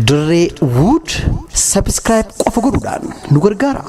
Dirree Wood subscribe qofa godhuudhaan nu gargaara.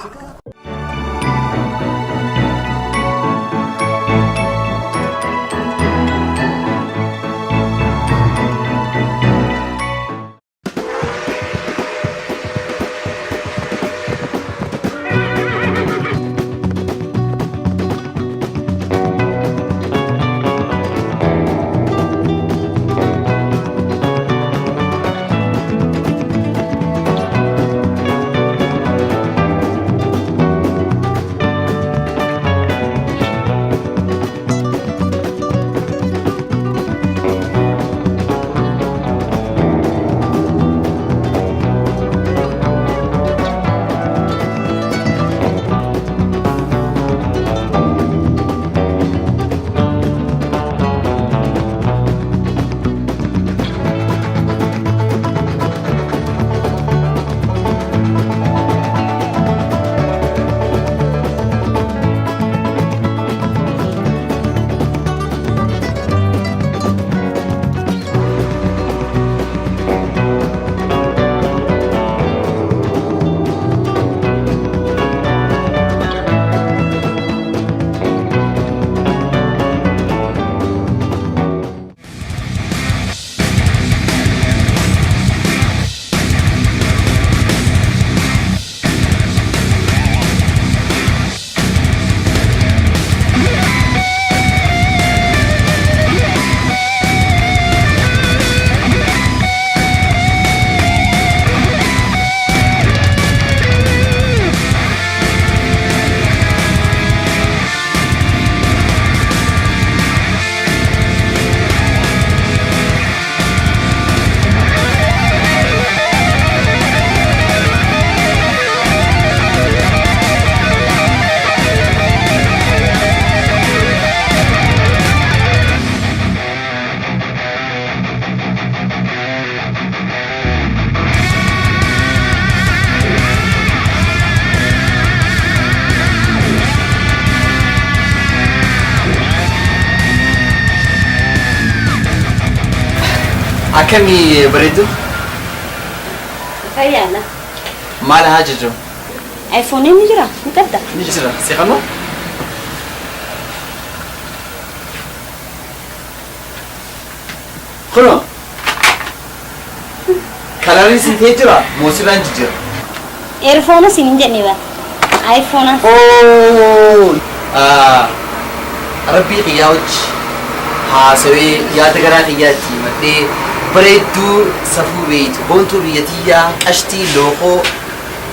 Akami beredu? Fayala. Mal haja jo. iPhone ni jira, nikada. Ni jira. Siqano? Khono. Kalari si jira, mosiran jira. Earphone sin jeni ba. iPhone. Oh. Arabi qiyawj. Ha sawi ya tagara qiyati made بريدو سفو بيت بونتو بيتيا أشتي لوكو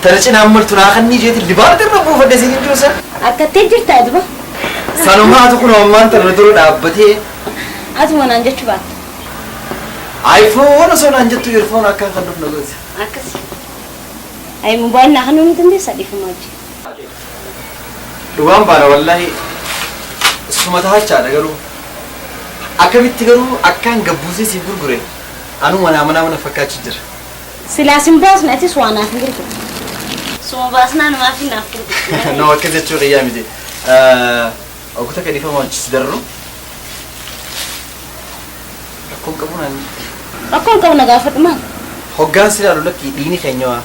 ترى نعمل تراخني جيت اللي بعد الربو فدسين جوسا أكتر تادبا سلامة تكون أمان تردور دابته أزمان أنجت شو بعد آيفون أصلا أنجت إيرفون أكان خدمت نقول أكسي أي موبايل نحن نتندي سادي في ماجي دوام بارا والله سمعتها چادا کرو أكبر تكرو أكان جبوسي سيبور غري أنا منا فكرت جدر سلاسم باس نأتي سوانا في غيرك سو باسنا ما في نافر نو كذا شو ريا ميدي أقول لك كيف ما تشدرو أكون كون نقافة ما هوجان سير أقول لك ديني خينيوا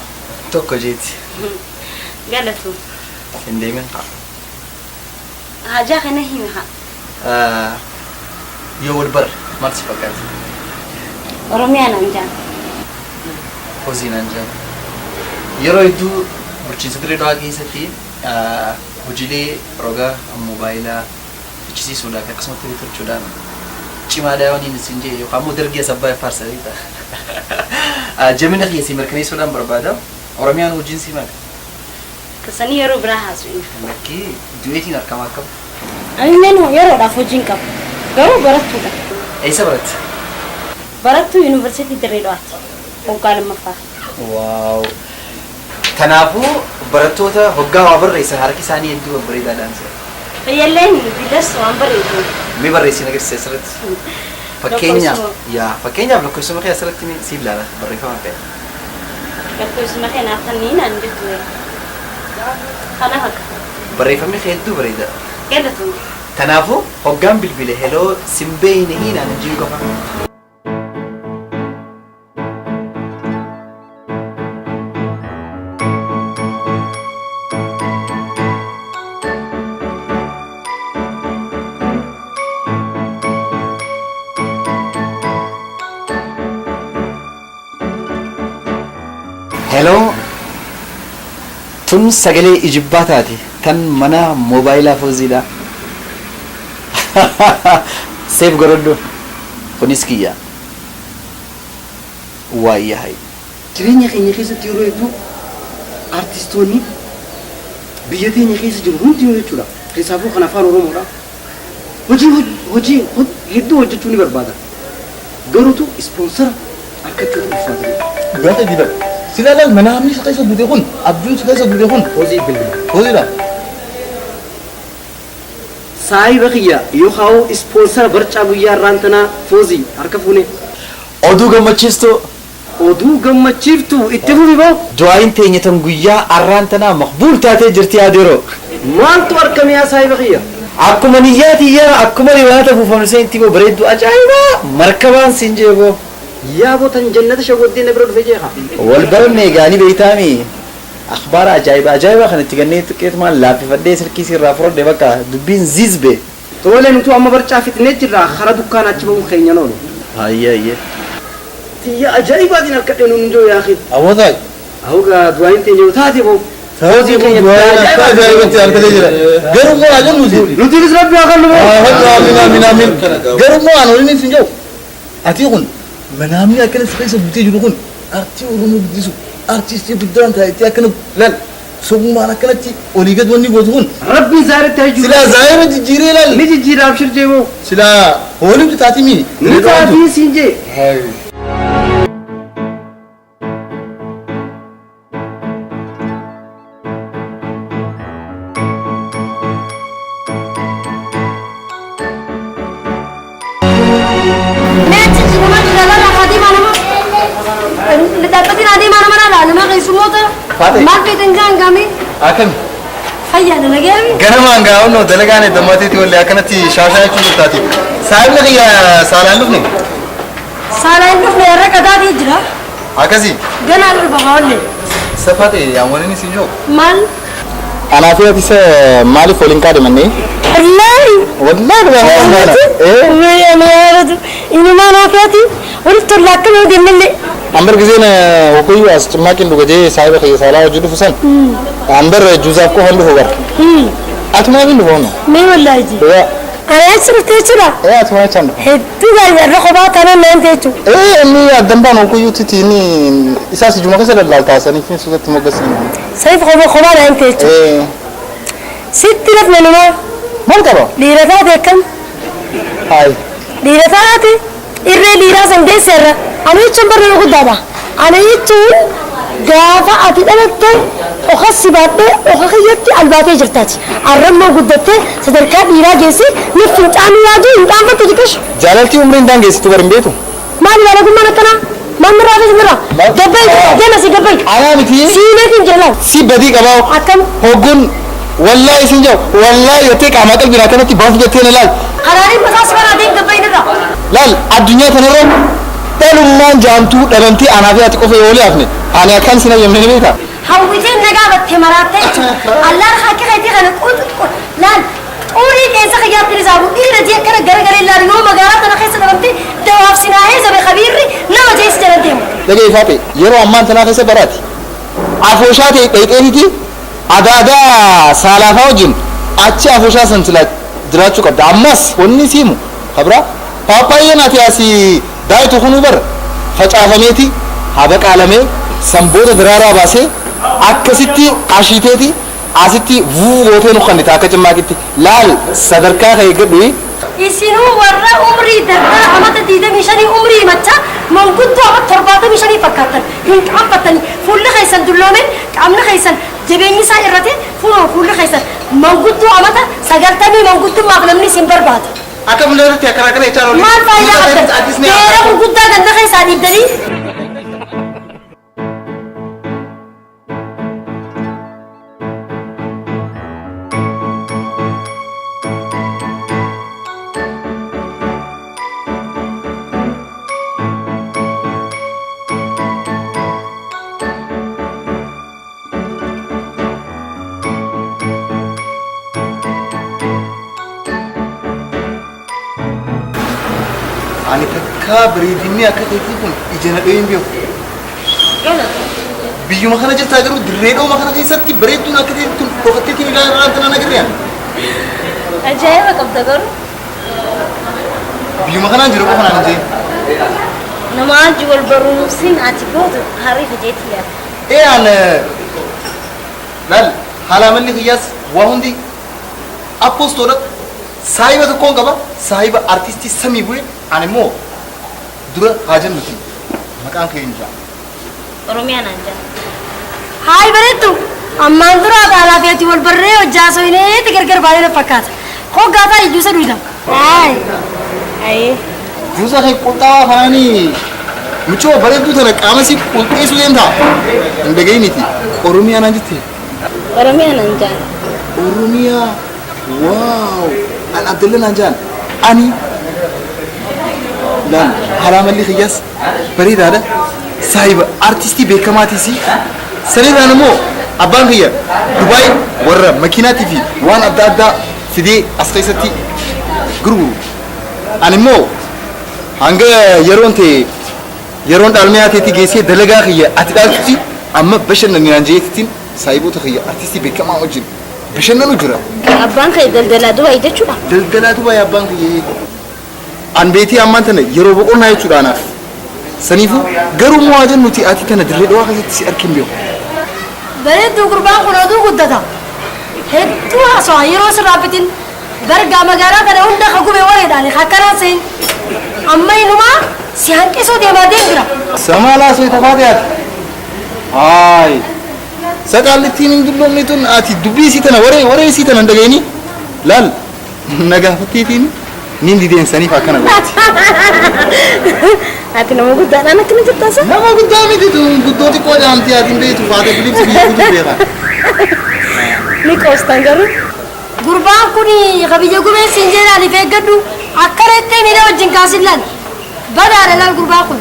توكو جيت قالتو إنديمن هاجا خنا هي يوول بر ما تفكر روميان أنجان خوزين أنجان يرويدو برشين سدري دوا كي ستي وجلي روجا موبايلا بتشي سودا كقسم تريتر جودان cima ada orang ini sendiri, yo kamu dergi sampai farsa itu. Jamin aku sih mereka ni sudah berbeda. Orang yang ujin sih mak. Kesani yoro berahas ini. Lagi duit ini nak kamak. Ani neno yoro dah fujin kap. Garu berat tu dah. Esa berat. Berat tu universiti terlepas. Bukan mafah. Wow. Tanafu berat tu tu hogga wabar rasa hari kisani itu berida dansa. Fayaleni bilas wambar itu. Mi berisi nak sesuatu. Fakenya, ya fakenya belum kusuma kaya sesuatu ni sibla lah berifah apa? Kalau kusuma kaya nak ni nanti tu. Kana hak. Berifah mi kaya tu berida. Kaya tu. Tanafu hoggam bilbile hello simbe ini nanti juga. Hello. Tun sagalee ijibbaataati. Tan mana moobaayilaa Fooziidha. Seef godhadhu. Kunis kiyya. Waayyahay. Jireenya keenya keessatti yeroo hedduu artistoonni biyya teenya keessa jiru hundi jechuudha. Keessaafuu kan afaan Oromoodha. Hojii hedduu hojjechuu ni barbaada. Garuutu ispoonsara akkatti ulfaatu. Gata diba. Silaala manamni sa kaisa bude kun, Abdul sa kaisa bude kun. Hojii bilbila. Hojiidha. Saahiba kiyya yoo haa'u ispoonsara barcaa guyyaa irraan tanaa Foozii harka fuune. Oduu gammachiistu. Oduu gammachiiftu itti fufi boo. Du'aayin teenya tan guyyaa arraan tanaa maqbuul taatee jirti yaadeeroo. Maaltu argame yaa saahiba kiyya? Akkuma niyyaatiyyaa akkuma riwaayata buufamu seenti boo bareedduu ajaa'ibaa markabaan siin jeeboo. Yaa bootan jannata shagoddee na bira dhufe jeeqa. Wal barne gaanii beeytaami. Akhbaara ajaa'iba kanatti gannee xiqqeetumaan laaffifadhee silkii sirraa fudhadhe bakka dubbiin zizbe. Tole nutu amma barcaa fitnee jirra hara dukkaan achi bahu keenya noonu. Hayyee. Tiyya ajaa'ibaatiin harkadhee nuun joo yaa akhi. Awwataa. Hawga du'aayin teenya yoo taate boo. Hojii keenya ajaa'ibatti harkatee jira. Garuu moo ajan nuti. Nutiinis rabbi haa kallu boo. Amin. Garuu moo aan waliin sin jiru. Ati kun manamni akkana sa kaisa butee jiru kun artii Oromoo guddisu. Artistii guddaan taa'etti akkana laal sogummaan akkanatti olii gad wanni gootu kun. Rabbi zaaritti haa jiru. Silaa zaayima jijjiiree laal. Ni jijjiira abshir jeeboo. Silaa hooliin taati mii. Ni taati siin jee. Maal beekan gaangame? Akam. Fayyaadha nagaami? Ganamaan gaa'onno dalagaane dammaatiitti wallee akkanatti shaashaa jechuun turtaati. Saayibni kiyya saalaan dhufne. Saalaan dhufne irra qadaadii jira. Akkasii. Ganaa dhufa hawalle. Safaate yaa waliin isin jiru. Maal? Anaaf yaatis maaliif waliin kaadamannee? Wallahi inumaa naafiyati walitti tolla akkana deemnillee. Ambar giseen hokoyyuu as cimmaaqiin dhuga jee saayiba kiyya saalaa hojii dhufu san. Ambar juuzaaf qofan dhufu bara. Atumaa bin dhufu honno. Mee wallahi ji. Ana asirratti jechuudha. Atumaa jechaan dhufu. Hedduu gaarii irra kophaa taanaan naan jechuudha. Inni addambaan hokoyyuu titi inni isaas ijuma keessa lallaaltaasanii fi sukatti moggasan. Sayif kophaa naan jechuudha. Sitti lafna namaa. Maal qaba? Dhiira taate akkam? Hayi. Dhiira taate irree dhiiraa san deesseerra. Ani jechuun barnoo guddaadha. Ani jechuun gaafa ati dhalatte oka si baadhee oka kiyyatti albaatee jirtaati. Arrammoo guddattee sadarkaa dhiiraa geessi ni fincaanii yaadu hin dhaanfattu jikash. Jaalaltii umriin daan geessitu bara hin beeku. Maali jaalagummaan akkanaa? Manni raafis mira. Gabbayi deema si gabbayi. Anaa miti. Siimeetiin jira laal. Si badii qabaa. Akkam. Hogguun wallahi isin jiru wallahi yottee qaamaa qalbiin akkanatti baaf jettee na laal. Kanaaniin masaas baraadeen gabbayi nirra. Laal addunyaa kanarra dhalummaan jaamtuu dhabamtii anaa fi ati qofa yoo liyaafne ani akkaan sin ayyamne ni beeka. Hawwitiin nagaa battee maraattee jechuudha. Allaan haqqi keetii kana laal xurii keessa kiyyaatti nisaabu dhiira jee akkana garagaree laal yoo magaalaa kana keessa dhabamtee dawaaf sinaahee zabe kabiirri nama jeessi jala deemu. Dhagee faate yeroo ammaan tanaa keessa baraati. Afooshaa ta'e dhayxeetiti adaadaa saalaafaa wajjin achi afooshaa san silaa jiraachuu qabda. Ammas wanni siimu kabira paappaayyeen ati asii daayitu kunuu bara facaafameeti haaba qaalamee sanboota diraaraa baasee akkasitti ashiiteeti asitti vuu gootee nu kannite akka cimmaaqitti laal sadarkaa ka'e gadhu. Isinuu warra umrii darbaa amata 25 umrii machaa manguddoo amata 75 fakkaatan hin qaanfattanii fuulli keessan dulloome qaamni keessan jabeenyi isaa irratti fuulli keessan manguddoo amata 90 manguddummaaf namni isin barbaada. Akka mul'atutti akkana kana jechaa oolu. Maal faayidaa qabda? Seera gurguddaa ganda keessaa dhiibdanii. Ani takkaa bareedinni akka ta'etti kun ija na dhaheen beeku. biyyuma kana jirtaa garuu dirreedhooma kana keessatti bareedduun akka ta'e kun dhokatteetiin ilaalaa tanaan agarreen. Ajaa'iba qabda garuu. Biyyuma kanaan jiru qofa naan jee. Nama aji wal baruusin ati gootu harii fijeetti yaada. Aan laal haala amalli kiyyaas waa hundi appostoodha saahiba tokkoon qaba saahiba artistii samii bu'e ani immoo dura haa jennuti maqaan kee hin jira. Oromiyaan aan jira. Haay bareeddu ammaan dura dhaalaa fi ati wal barree hojjaa soyineeti gargar baay'ee fakkaata. Hoggaataa ijuusa duwidam. Ayi. Juusa kee qulxaawaa fanaanii muchoo bareedduu tana qaama si qulqulleessuu deemtaa hin dhaga'initi Oromiyaan aan jettee. Oromiyaan aan jira. Oromiyaa waaw an Abdullah naan jaan ani laal haala amalli kiyyaas bareedaadha saahiba artistii beekamaatiisi sanirraan immoo abbaan kiyya Dubaay warra makiinaatii fi waan adda addaa fidee as keessatti gurguru ani immoo hanga yeroon dhaalmayaateetti geessee dalagaa kiyya ati dhaaltutti amma bashannanaan jeetittiin saahiboota kiyya artistii beekamaa wajjin bashannanu jira. Abbaan kee daldalaa Dubaay jechuudha. Daldalaa Dubaay abbaan kiyya. An beetii ammaan tana yeroo boqonnaa jechuudha anaaf. Saniifuu garuu moo haa jennuti ati tana dirree dhawaa keessatti si argin beeku. Bareedduu gurbaan kun oduu guddata. Hedduu haasawaa yeroo sirraa bitin gargaa magaalaa kana hunda ka gube wareedhaan akkanaa seen. Amma inumaa si hanqisuu deemaa deemira. Samaalaa soo tafaatee ati. Haay. Sakalittiin hin dulloomne tun ati dubbii isii tana waree isii tana hin dhageenyi. Laal nagaafatteetiin niin dideensaniif akkana gooti. Ati nama guddaadhaan akkana jirtaasa? Nama guddaa miti tun guddoo xiqqoo jaamtii ati hin beektu faata bilibsi biyya gudduu beekaa. Ni qoostan garuu. Gurbaan kun qabiyya gubeen siin jedhaaniif eeggadhu akka reettee miidhaa wajjin kaasillaan badaadha laal gurbaan kun.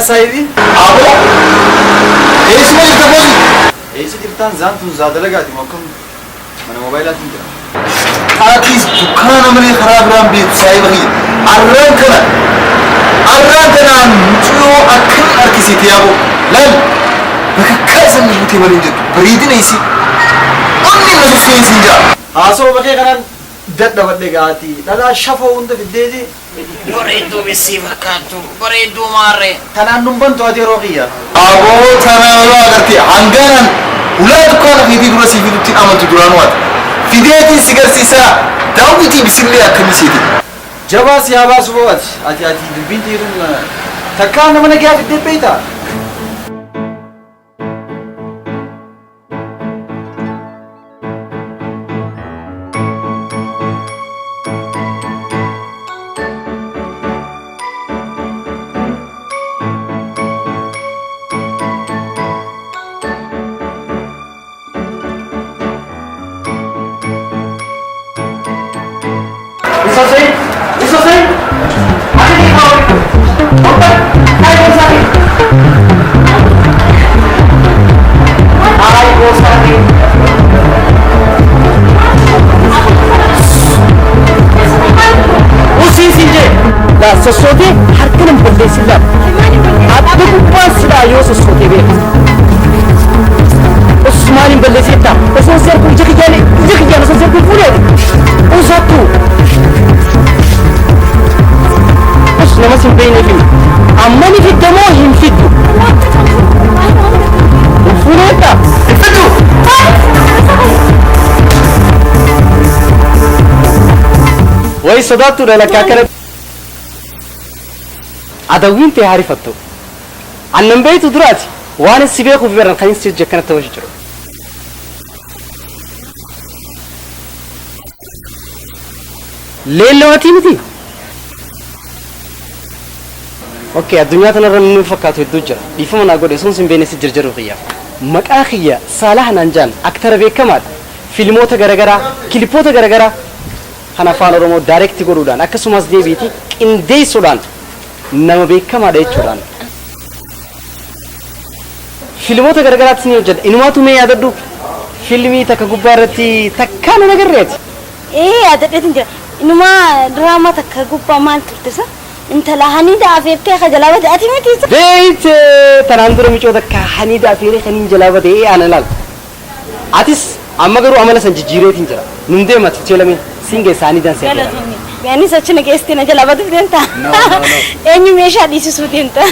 Sahibi. Abo. Eesuma jirta booli. Eessa jirtaan zaantun zaadalagaati mokkam mana mobaayilaatiin jira. Taatiis dukkaana malee karaa biraan beektu saahiba kiyya. Arraan kanaan mucoo akkan harkisiite yaaboo. Laal bakakkaa isa buutee malee hin jirtu. Bareedina isii. Onni na susseensi hin jira. Haasoo bakkee kanaan dadhabadhe gaati. Dhalaa shafoo hunda fiddeeti. Bareedduu bissii fakkaattu. Bareedduu maarree. Tanaan dumbantu ati yeroo kiyya. Aboo tanaa yoo agarte hanganan ulaa dukkaana keetii dura sii fidutti amantu duraan waata. Fideetiin si garsiisaa daawwitii bisillee akkamiseeti. Jabaa si haa baasu bo'aati. Ati dubbiin tiiruun takkaa nama nagaa fiddee beeytaa. Isso sim! Aqui, Paulo! Opa! Cai, وي صداتو لك كان عدوين تي عارفتو عن بيتو دراتي وانا سيبيكو في برن خلينا نسجل كانت توجه ليه لو تيمتي اوكي الدنيا تنرى من فكاتو الدجر يفهمنا اقول يسون سن بين سجرجر وخيا مقاخيا صالح نانجان اكثر بكمال فيلموتا غرغرا كليبوتا غرغرا خنا فان رومو دايركت غودان اكسماس دي بيتي اندي سودان نما بكما داي چودان فيلموتا غرغرا تسني وجد انماتو مي ياددو فيلمي تك غبارتي تكان نغريت ايه اددت انت انما دراما تك غبا مال ترتسا انت لا حنيد افيرتي خجلابه اتيمتي بيت تناندر ميچو دك حنيد افيري خنين جلابه ايه انا لال اتيس امغرو عمل سنجيريت انجرا نندي مات تشلمي سينغي ساني دان سيلا يعني سچنا كيستنا جلابه دنتا اني ميشا ديسو دنتا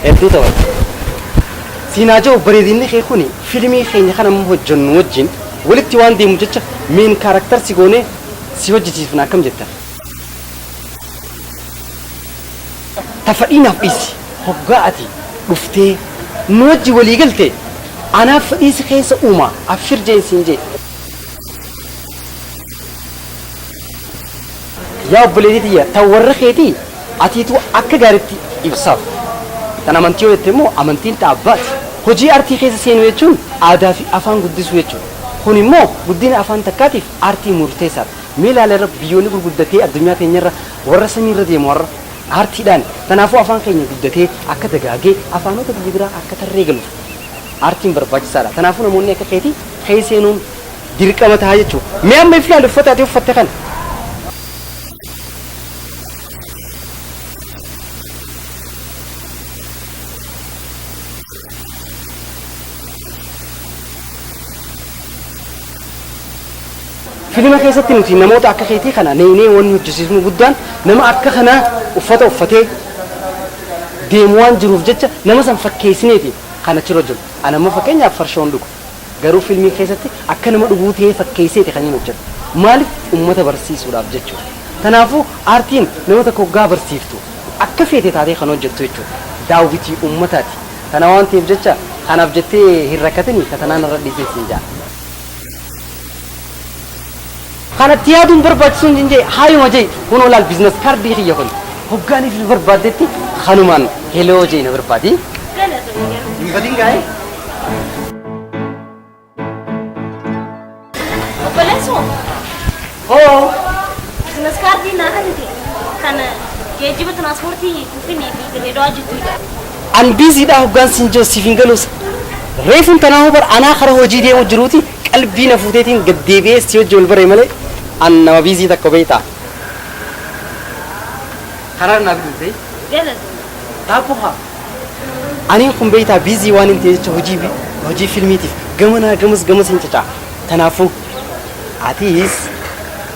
ادو تو سيناجو بريدين خيخوني فيلمي خيني خنا مهجن وجين ولتي وان دي مجچ مين كاركتر سيغوني سيوجيتيفنا كم جتا تفقينا بيسي هقاتي رفتي نوجي ولي قلتي أنا فقيس خيس أوما أفشر جاي سنجي يا بلدي يا تورخيتي أتيتو أكا غارتي إبصاف تنا منتيو يتمو أمنتين تابات هجي أرتي خيس سينويتشون آدا في أفان قدس ويتشون خوني مو قدين أفان تكاتيف أرتي مرتسار ميلا لرب بيوني قدتي الدنيا تنير ورسني ردي مور أرتي دان تنافو أفان خيني قدتي أكا تغاقي أفانو تبجبرا أكا تريقلو أرتين برباج سارة تنافونا موني أكا خيتي خيسينون ديركا متهاجتشو ميام ميفلا لفتة تيو فتخان فيلم كيسة تنتي نموت أكا خيتي خنا نيني ون جسمه قدان نما أكا خنا وفتة ديموان جروف جتة نما سنفكيسنيتي خنا ترجل أنا ما فكيني أفرشون لكم قالوا فيلمي كيستي أكنا ما دقوتي فكيسيتي خلينا نوجد مالك أمة برسيس ولا بجتشو تنافو أرتين نما تكوجا برسيفتو أكفيتي تاريخ خنا نوجد تويتشو داوبتي أمتاتي تناوان تيف جتة خنا بجتة هيركتني كتنا نردي سنجا خنا تيادون بربادسون جنجي هاي وجي هونو لال بيزنس كاردي هي يهون هوغاني في بربادتي خانومان هلو جي نبربادي بدين جاي بلاسو أوه بزنس كاردي ناهنتي كان يجيب ترانسبورتي كوفيني بيدواجي تويدا أن بيزي ده هوغان سنجو سيفينغلوس ريفن تناهو بر أنا خره جي دي وجروتي قلبي نفوتين قديبي سيو جول بريمالي أن ما بيزي ده كوبيتا قرار نابلتي جلد تابوها أنا كم بيتا بيزي وان انتي تهجيبي هجي فيلميتي جمنا جمس انتجا تنافو عتيس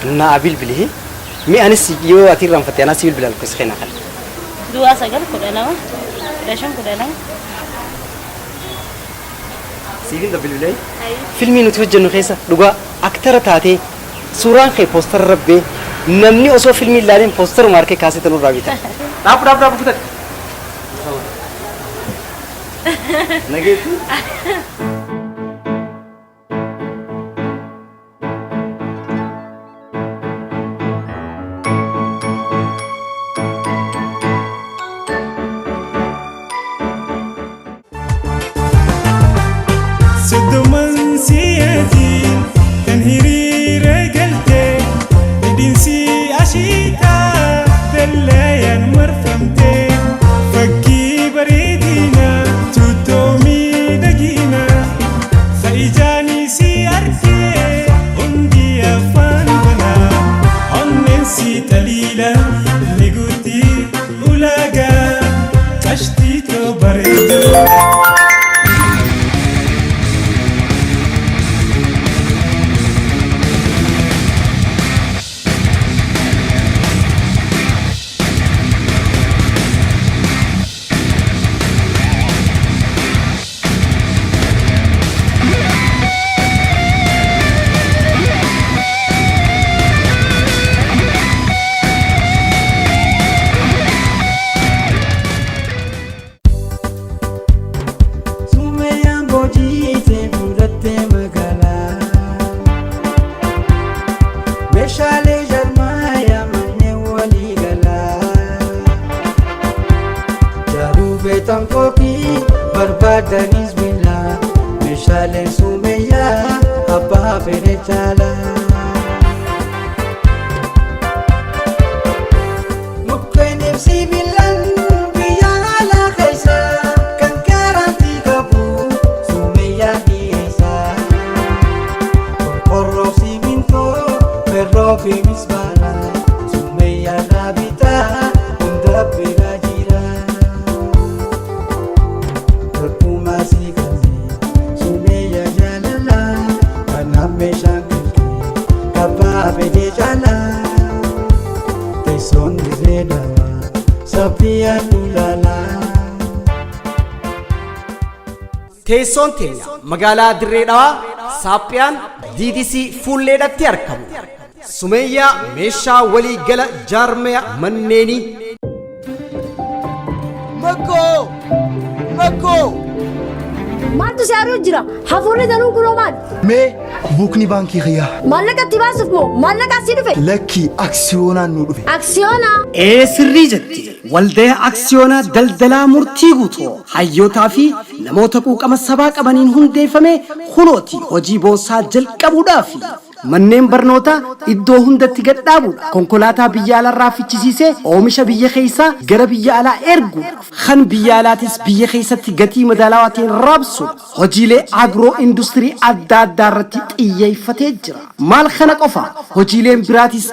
نابل بليه مي أنس يو أتير رام فتيانا سيل بلال كسخنا خل دوا سجل كلنا رشام كلنا سيلين دبل بلاي فيلمي نتوجه نخيسة لقى أكتر تاتي سوران خي بوستر ربي نمني أسوا فيلمي لارين بوستر ماركة كاسة تنور رابطة راب كتك نجيتو سدومن سياتي تنهيري رجلتي دينسي أشيتا دليا مرفمتي فكي بريدينا توتومي دقينا feetan kophii barbaadanis bilaa meeshaaleen sumayyaa abbaa fedhe caalaa. Mukkeen ibsi bilan biyya alaa keessa kan garantii qabu sumayyaa dhiyeessa. Qorqorroo simintoo ferroo fi mismaara sumayyaa dhaabitaa hunda bira jira. Tokkummaa si kanneen sumayyaa jaalala kanaaf meeshaan kalqee kabbaa fedhee caalaa. Teessoon dirree dawaa saphii adulaalaa. Teessoon teenya magaalaa Dirree Dhawaa Saaphiyaan DDC fuulleedhatti argamu. Sumayyaa meeshaa walii gala jaarmaya manneenii. Makkoo! Maaltu si haaruu jira? Hafuurri danuun kunoo maal? Mee buukni baankii kiyyaa Maallaqa itti baasuuf moo maallaqa asii dhufe? lakkii aksiyoonaan nu dhufe. Aksiyoona? Sirrii jetti. Waldaa aksiyoonaa daldalaa murtii guutuu hayyootaa fi namoota quuqama sabaa qabaniin hundeeffame kunooti hojii boonsaa jalqabuudhaaf manneen barnootaa iddoo hundatti gadhaabuudha. Konkolaataa biyya alaarraa fichisiisee oomisha biyya keessaa gara biyya alaa erguudha. Kan biyya alaatis biyya keessatti gatii madaalawaa ta'een raabsuudha. Hojiilee agroo industirii adda addaa irratti xiyyeeffatee jira. Maal kana qofa hojiileen biraatis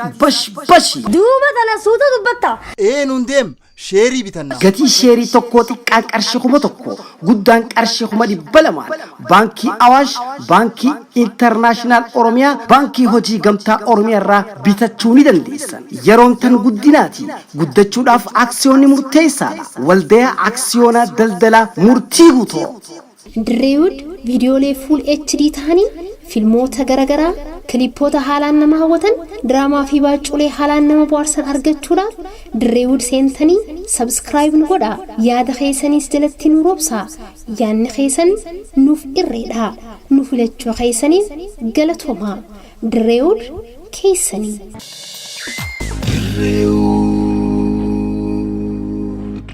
bashi. Duuba tana suuta dubbatta. Nuun deem sheerii bitanna. Gatii sheerii tokkoo xiqqaan qarshii 1,000 guddaan qarshii 200 baankii Awaash, baankii Intarnaashinaal Oromiyaa, baankii hojii gamtaa Oromiyaa irraa bitachuu ni dandeessan. Yeroon tan guddinaati. Guddachuudhaaf aksiyoonni murteessaadha. Waldaa aksiyoonaa daldalaa murtii guutuu. Dirreewud viidiyoolee fuul HD ta'anii filmoota garaagaraa kilipoota haalaan nama hawwatan diraamaa fi baacculee haalaan nama bohaarsan argachuudhaaf Dirreewud seentanii sabskiraayib nu godhaa. Yaada keessaniis jalatti nu roobsaa. Yaadni keessan nuuf irreedha. Nu filachuu keessaniif galatoomaa. Dirreewud keessanii. Dirreewud.